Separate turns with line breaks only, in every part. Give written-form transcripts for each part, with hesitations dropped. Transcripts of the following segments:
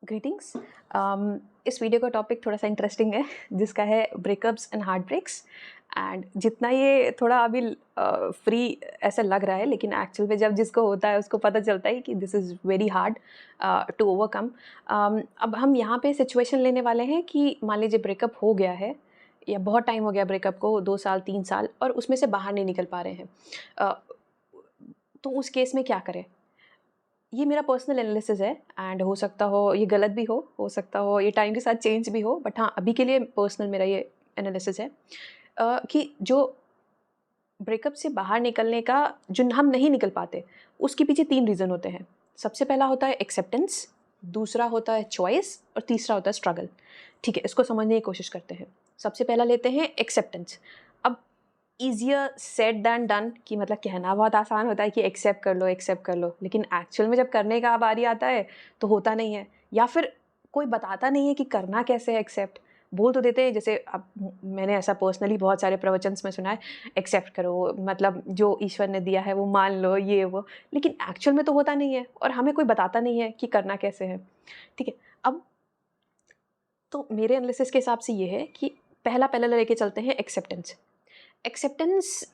Greetings. इस video का topic थोड़ा सा इंटरेस्टिंग है जिसका है breakups and heartbreaks. And जितना ये थोड़ा अभी फ्री ऐसा लग रहा है, लेकिन एक्चुअल में जब जिसको होता है उसको पता चलता है कि this is very hard to overcome. अब हम यहाँ पे सिचुएशन लेने वाले हैं कि मान लीजिए ब्रेकअप हो गया है या बहुत टाइम हो गया ब्रेकअप को, 2 साल 3 साल, और उसमें से बाहर नहीं निकल पा रहे हैं। अ, तो उस केस में क्या करें? ये मेरा पर्सनल एनालिसिस है एंड हो सकता हो ये गलत भी हो सकता हो ये टाइम के साथ चेंज भी हो, बट हाँ, अभी के लिए पर्सनल मेरा ये एनालिसिस है कि जो ब्रेकअप से बाहर निकलने का, जो हम नहीं निकल पाते, उसके पीछे 3 रीज़न होते हैं। सबसे पहला होता है एक्सेप्टेंस, दूसरा होता है चॉइस और तीसरा होता है स्ट्रगल। ठीक है, इसको समझने की कोशिश करते हैं। सबसे पहला लेते हैं एक्सेप्टेंस। अब ईज़ियर सेड दैन डन, कि मतलब कहना बहुत आसान होता है कि एक्सेप्ट कर लो, लेकिन एक्चुअल में जब करने का बारी आता है तो होता नहीं है, या फिर कोई बताता नहीं है कि करना कैसे है एक्सेप्ट। बोल तो देते हैं, जैसे अब मैंने ऐसा पर्सनली बहुत सारे प्रवचन्स में सुना है, एक्सेप्ट करो मतलब जो ईश्वर ने दिया है वो मान लो, ये वो, लेकिन एक्चुअल में तो होता नहीं है और हमें कोई बताता नहीं है कि करना कैसे है। ठीक है, अब तो मेरे एनालिसिस के हिसाब से ये है कि पहला पहला लेके चलते हैं एक्सेप्टेंस। एक्सेप्टेंस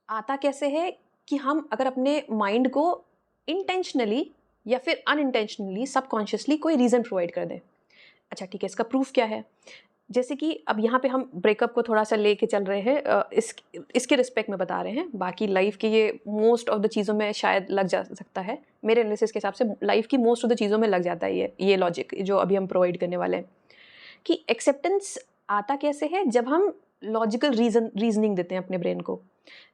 आता कैसे है कि हम अगर अपने माइंड को इंटेंशनली या फिर अनइंटेंशनली सबकॉन्शियसली कोई रीज़न प्रोवाइड कर दें। अच्छा ठीक है, इसका प्रूफ क्या है? जैसे कि अब यहाँ पे हम ब्रेकअप को थोड़ा-सा लेके चल रहे हैं, इसके रिस्पेक्ट में बता रहे हैं, बाकी लाइफ़ की ये मोस्ट ऑफ द चीज़ों में शायद लग जा सकता है। मेरे एनालिसिस के हिसाब से लाइफ़ की मोस्ट ऑफ द चीज़ों में लग जाता है ये लॉजिक जो अभी हम प्रोवाइड करने वाले हैं। कि एक्सेप्टेंस आता कैसे है? जब हम लॉजिकल रीज़निंग देते हैं अपने ब्रेन को।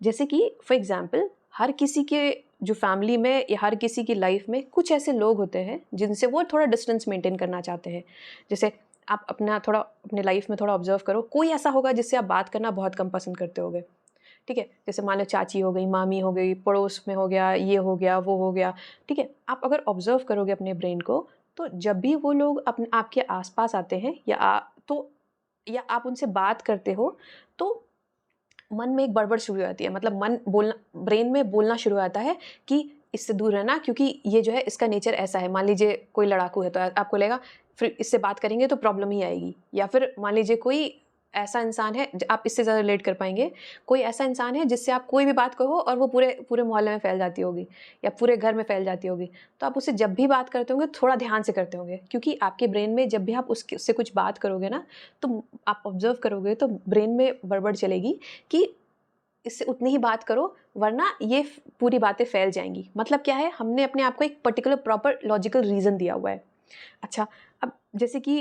जैसे कि फॉर एग्ज़ाम्पल, हर किसी के जो फैमिली में या हर किसी की लाइफ में कुछ ऐसे लोग होते हैं जिनसे वो थोड़ा डिस्टेंस मेंटेन करना चाहते हैं। जैसे आप अपना थोड़ा अपने लाइफ में थोड़ा ऑब्जर्व करो, कोई ऐसा होगा जिससे आप बात करना बहुत कम पसंद करते होगे। ठीक है? जैसे मान लो चाची हो गई, मामी हो गई, पड़ोस में हो गया, ये हो गया, वो हो गया। ठीक है? आप अगर ऑब्जर्व करोगे अपने ब्रेन को, तो जब भी वो लोग आपके आस-पास आते हैं या आप उनसे बात करते हो, तो मन में एक बड़बड़ शुरू हो जाती है। मतलब मन बोलना, ब्रेन में बोलना शुरू हो जाता है कि इससे दूर रहना, क्योंकि ये जो है इसका नेचर ऐसा है। मान लीजिए कोई लड़ाकू है तो आपको लगेगा फिर इससे बात करेंगे तो प्रॉब्लम ही आएगी, या फिर मान लीजिए कोई ऐसा इंसान है आप इससे ज़्यादा रिलेट कर पाएंगे, कोई ऐसा इंसान है जिससे आप कोई भी बात कहो और वो पूरे पूरे मोहल्ले में फैल जाती होगी या पूरे घर में फैल जाती होगी। तो आप उससे जब भी बात करते होंगे थोड़ा ध्यान से करते होंगे, क्योंकि आपके ब्रेन में जब भी आप उससे कुछ बात करोगे ना, तो आप ऑब्जर्व करोगे तो ब्रेन में बड़बड़ चलेगी कि इससे उतनी ही बात करो, वरना ये पूरी बातें फैल जाएँगी। मतलब क्या है, हमने अपने आप को एक पर्टिकुलर प्रॉपर लॉजिकल रीज़न दिया हुआ है। अच्छा, अब जैसे कि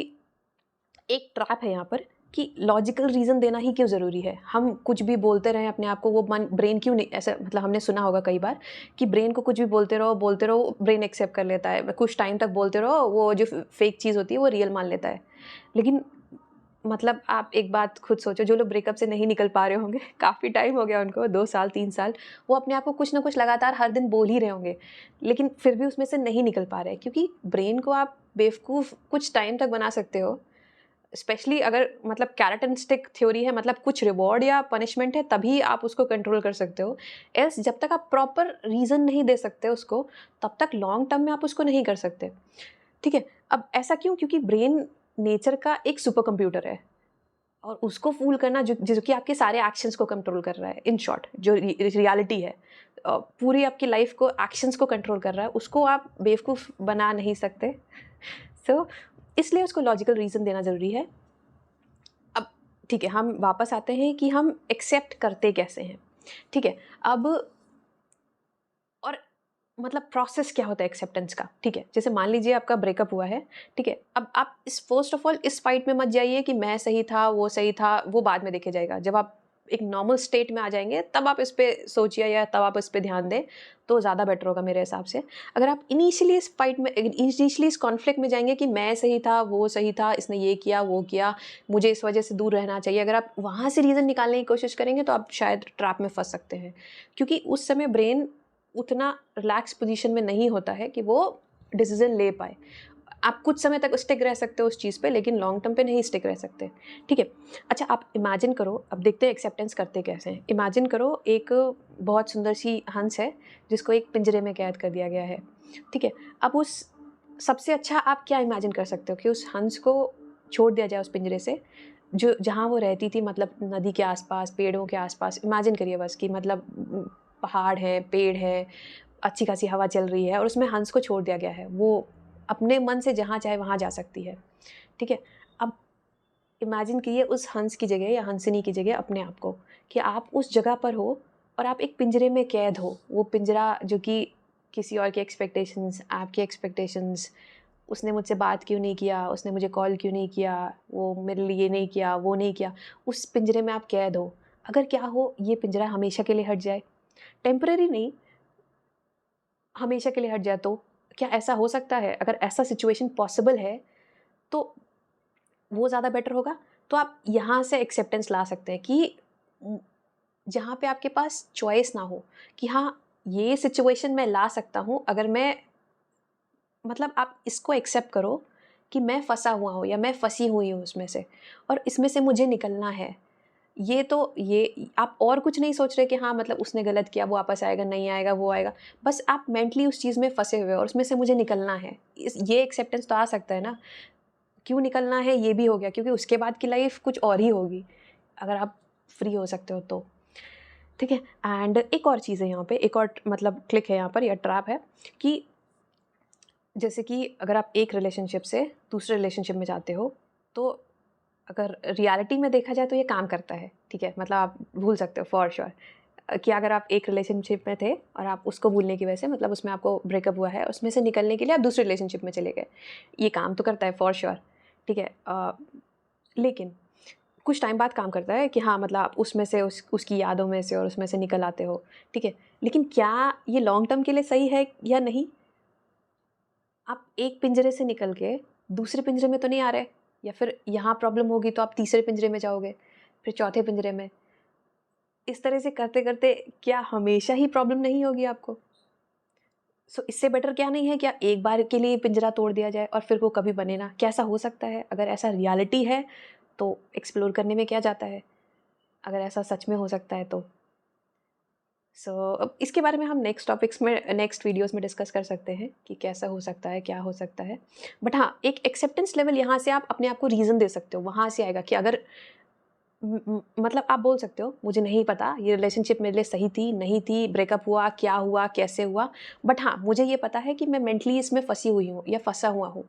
एक ट्रैप है यहाँ पर कि लॉजिकल रीज़न देना ही क्यों ज़रूरी है? हम कुछ भी बोलते रहें अपने आप को, वो मन ब्रेन क्यों नहीं ऐसा, मतलब हमने सुना होगा कई बार कि ब्रेन को कुछ भी बोलते रहो, ब्रेन एक्सेप्ट कर लेता है। कुछ टाइम तक बोलते रहो, वो जो फेक चीज़ होती है वो रियल मान लेता है। लेकिन मतलब आप एक बात खुद सोचो, जो लोग ब्रेकअप से नहीं निकल पा रहे होंगे, काफ़ी टाइम हो गया उनको, 2 साल 3 साल, वो अपने आप को कुछ ना कुछ लगातार हर दिन बोल ही रहे होंगे, लेकिन फिर भी उसमें से नहीं निकल पा रहे, क्योंकि ब्रेन को आप बेवकूफ़ कुछ टाइम तक बना सकते हो। स्पेशली अगर मतलब कैरेट एंड स्टिक थ्योरी है, मतलब कुछ रिवॉर्ड या पनिशमेंट है तभी आप उसको कंट्रोल कर सकते हो। एल्स जब तक आप प्रॉपर रीज़न नहीं दे सकते उसको, तब तक लॉन्ग टर्म में आप उसको नहीं कर सकते। ठीक है? अब ऐसा क्यों? क्योंकि ब्रेन नेचर का एक सुपर कंप्यूटर है और उसको फ़ूल करना, जो कि आपके सारे एक्शंस को कंट्रोल कर रहा है। इन शॉर्ट, जो रियलिटी है, पूरी आपकी लाइफ़ को, एक्शंस को कंट्रोल कर रहा है, उसको आप बेवकूफ़ बना नहीं सकते। सो इसलिए उसको लॉजिकल रीज़न देना ज़रूरी है। अब ठीक है, हम वापस आते हैं कि हम एक्सेप्ट करते कैसे हैं। ठीक है? अब और मतलब प्रोसेस क्या होता है एक्सेप्टेंस का? ठीक है? जैसे मान लीजिए आपका ब्रेकअप हुआ है, ठीक है? अब आप इस फर्स्ट ऑफ ऑल इस फाइट में मत जाइए कि मैं सही था, वो सही था, वो बाद में देखा जाएगा। जब आप एक नॉर्मल स्टेट में आ जाएँगे, तब आप इस पे सोचिए या तब आप इस पे ध्यान दें, तो ज़्यादा बेटर होगा मेरे हिसाब से। अगर आप इनिशियली इस फाइट में, इनिशियली इस कॉन्फ्लिक्ट में जाएँगे कि मैं सही था, वो सही था, इसने ये किया, वो किया, मुझे इस वजह से दूर रहना चाहिए, अगर आप वहाँ से रीज़न निकालने की कोशिश करेंगे, तो आप शायद ट्रैप में फँस सकते हैं। क्योंकि उस समय ब्रेन उतना रिलैक्स पोजीशन में नहीं होता है कि वो डिसीज़न ले पाए। आप कुछ समय तक स्टिक रह सकते हो उस चीज़ पे, लेकिन लॉन्ग टर्म पे नहीं स्टिक रह सकते, ठीक है? अच्छा, आप इमेजिन करो, अब देखते हैं एक्सेप्टेंस करते कैसे हैं। इमेजिन करो एक बहुत सुंदर सी हंस है, जिसको एक पिंजरे में कैद कर दिया गया है, ठीक है? अब उस सबसे अच्छा आप क्या इमेजिन कर सकते हो कि उस हंस को छोड़ दिया जाए उस पिंजरे से, जो जहाँ वो रहती थी, मतलब नदी के आसपास, पेड़ों के आसपास। इमेजिन करिए बस कि मतलब पहाड़ है, पेड़ है, अच्छी खासी हवा चल रही है और उसमें हंस को छोड़ दिया गया है। वो अपने मन से जहाँ चाहे वहाँ जा सकती है, ठीक है? अब इमेजिन कीजिए उस हंस की जगह या हंसिनी की जगह अपने आप को, कि आप उस जगह पर हो और आप एक पिंजरे में कैद हो। वो पिंजरा जो कि किसी और की एक्सपेक्टेशंस, आपकी एक्सपेक्टेशंस, उसने मुझसे बात क्यों नहीं किया, उसने मुझे कॉल क्यों नहीं किया, वो मेरे लिए ये नहीं किया, वो नहीं किया। उस पिंजरे में आप कैद हो। अगर क्या हो, ये पिंजरा हमेशा के लिए हट जाए, टेम्परेरी नहीं, हमेशा के लिए हट जाए, तो क्या ऐसा हो सकता है? अगर ऐसा सिचुएशन पॉसिबल है, तो वो ज़्यादा बेटर होगा। तो आप यहाँ से एक्सेप्टेंस ला सकते हैं कि जहाँ पे आपके पास चॉइस ना हो, कि हाँ, ये सिचुएशन मैं ला सकता हूँ अगर मैं, मतलब आप इसको एक्सेप्ट करो कि मैं फँसा हुआ हूँ या मैं फँसी हुई हूँ उसमें से, और इसमें से मुझे निकलना है। ये आप और कुछ नहीं सोच रहे कि हाँ, मतलब उसने गलत किया, वो वापस आएगा, नहीं आएगा, वो आएगा। बस आप मेंटली उस चीज़ में फँसे हुए हो और उसमें से मुझे निकलना है। ये एक्सेप्टेंस तो आ सकता है ना। क्यों निकलना है, ये भी हो गया, क्योंकि उसके बाद की लाइफ़ कुछ और ही होगी, अगर आप फ्री हो सकते हो तो। ठीक है? एंड एक और चीज़ है यहाँ पे, एक और मतलब क्लिक है यहाँ पर या ट्रैप है, कि जैसे कि अगर आप एक रिलेशनशिप से दूसरे रिलेशनशिप में जाते हो, तो अगर रियलिटी में देखा जाए तो ये काम करता है, ठीक है? मतलब आप भूल सकते हो फॉर श्योर, कि अगर आप एक रिलेशनशिप में थे और आप उसको भूलने की वजह से, मतलब उसमें आपको ब्रेकअप हुआ है, उसमें से निकलने के लिए आप दूसरे रिलेशनशिप में चले गए। ये काम तो करता है फॉर श्योर, ठीक है? लेकिन कुछ टाइम बाद काम करता है कि हाँ, मतलब आप उसमें से उसकी यादों में से और उसमें से निकल आते हो, ठीक है? लेकिन क्या ये लॉन्ग टर्म के लिए सही है या नहीं? आप एक पिंजरे से निकल के दूसरे पिंजरे में तो नहीं आ रहे, या फिर यहाँ प्रॉब्लम होगी तो आप तीसरे पिंजरे में जाओगे, फिर चौथे पिंजरे में। इस तरह से करते-करते क्या हमेशा ही प्रॉब्लम नहीं होगी आपको? सो इससे बेटर क्या नहीं है, क्या एक बार के लिए पिंजरा तोड़ दिया जाए और फिर वो कभी बने ना? क्या ऐसा हो सकता है? अगर ऐसा रियलिटी है तो एक्सप्लोर करने में क्या जाता है? अगर ऐसा सच में हो सकता है तो। सो अब इसके बारे में हम नेक्स्ट टॉपिक्स में, नेक्स्ट वीडियोस में डिस्कस कर सकते हैं कि कैसा हो सकता है, क्या हो सकता है। बट हाँ, एक एक्सेप्टेंस लेवल यहाँ से आप अपने आप को रीज़न दे सकते हो, वहाँ से आएगा कि अगर मतलब आप बोल सकते हो, मुझे नहीं पता ये रिलेशनशिप मेरे लिए सही थी, नहीं थी, ब्रेकअप हुआ, क्या हुआ, कैसे हुआ। बट हाँ, मुझे ये पता है कि मैं मेंटली इसमें फँसी हुई हूँ या फँसा हुआ हूँ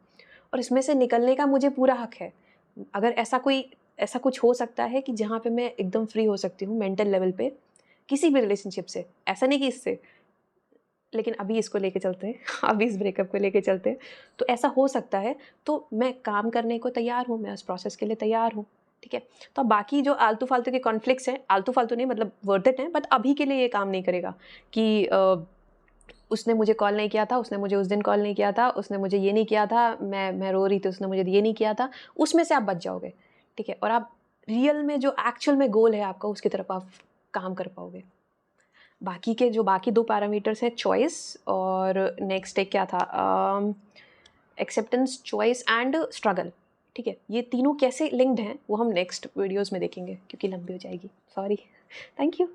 और इसमें से निकलने का मुझे पूरा हक है। अगर ऐसा कुछ हो सकता है कि जहाँ पे मैं एकदम फ्री हो सकती हूँ मेंटल लेवल पे, किसी भी रिलेशनशिप से, ऐसा नहीं कि इससे, लेकिन अभी इसको लेके चलते हैं, अभी इस ब्रेकअप को लेके चलते हैं। तो ऐसा हो सकता है, तो मैं काम करने को तैयार हूँ, मैं उस प्रोसेस के लिए तैयार हूँ, ठीक है? तो अब बाकी जो आलतू-फालतू के कॉन्फ्लिक्ट्स हैं, आलतू-फालतू नहीं मतलब वर्थ इट हैं, बट अभी के लिए ये काम नहीं करेगा कि उसने मुझे कॉल नहीं किया था, उसने मुझे उस दिन कॉल नहीं किया था, उसने मुझे ये नहीं किया था, मैं रो रही थी, उसने मुझे ये नहीं किया था, उसमें से आप बच जाओगे, ठीक है? और आप रियल में जो एक्चुअल में गोल है आपका, उसकी तरफ आप काम कर पाओगे। बाकी के जो बाकी 2 पैरामीटर्स हैं, चॉइस और नेक्स्ट एक क्या था, एक्सेप्टेंस, चॉइस एंड स्ट्रगल, ठीक है? ये तीनों कैसे लिंक्ड हैं, वो हम नेक्स्ट वीडियोज़ में देखेंगे क्योंकि लंबी हो जाएगी। सॉरी। Thank you.